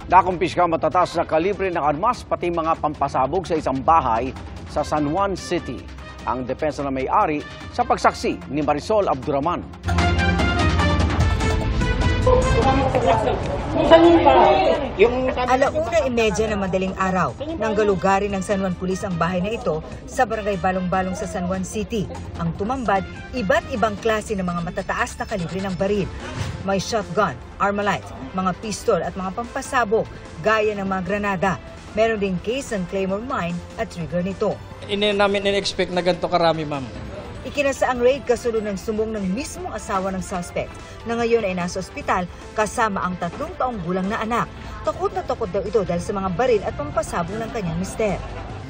Nakumpiska matataas na kalibre ng armas pati mga pampasabog sa isang bahay sa San Juan City. Ang depensa na may-ari sa pagsaksi ni Marisol Abduraman. Alauna 1:30 ng madaling araw, nang galugari ng San Juan Police ang bahay na ito sa barangay Balong-Balong sa San Juan City. Ang tumambad, iba't ibang klase ng mga matataas na kalibre ng baril. May shotgun, armalite, mga pistol at mga pampasabog, gaya ng mga granada. Meron din case ng Claymore mine at trigger nito. Hindi namin in-expect na ganito karami, ma'am. Ikinasa ang raid kasunod ng sumbong ng mismong asawa ng suspect na ngayon ay nasa ospital kasama ang 3 taong gulang na anak. Takot na takot daw ito dahil sa mga baril at pampasabog ng kanyang mister.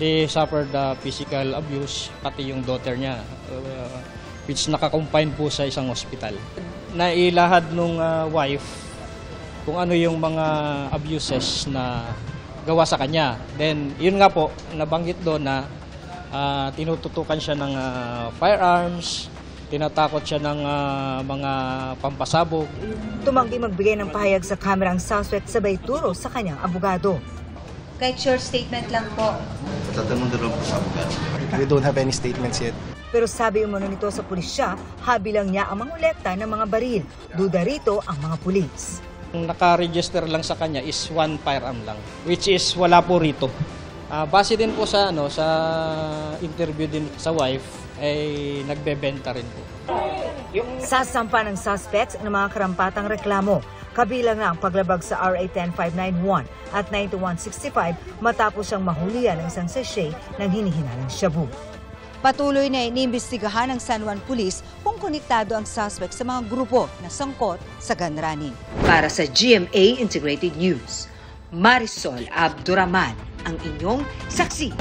They suffered physical abuse, pati yung daughter niya, which nakakumpine po sa isang ospital. Nailahad nung wife kung ano yung mga abuses na gawa sa kanya. Then, yun nga po, nabanggit doon na tinututukan siya ng firearms, tinatakot siya ng mga pampasabog. Tumanggi magbigay ng pahayag sa kamera ang suspect sabay turo sa kanyang abogado. Kahit short statement lang po. Tatanong na lang po sa abogado. We don't have any statements yet. Pero sabi umano nito sa pulisya, habilang niya ang mangolekta ng mga baril. Duda rito ang mga pulis. Ang naka-register lang sa kanya is 1 firearm lang, which is wala po rito. Base din po sa sa interview din sa wife ay nagbebenta rin po. Sasampa ng suspects ng mga karampatang reklamo. Kabilang na ang paglabag sa RA 10591 at 9165 matapos siyang mahulihan ng isang sachet ng hinihinalang shabu. Patuloy na iniimbestigahan ng San Juan Police kung konektado ang suspect sa mga grupo na sangkot sa gun running. Para sa GMA Integrated News, Marisol Abduraman, ang inyong saksi.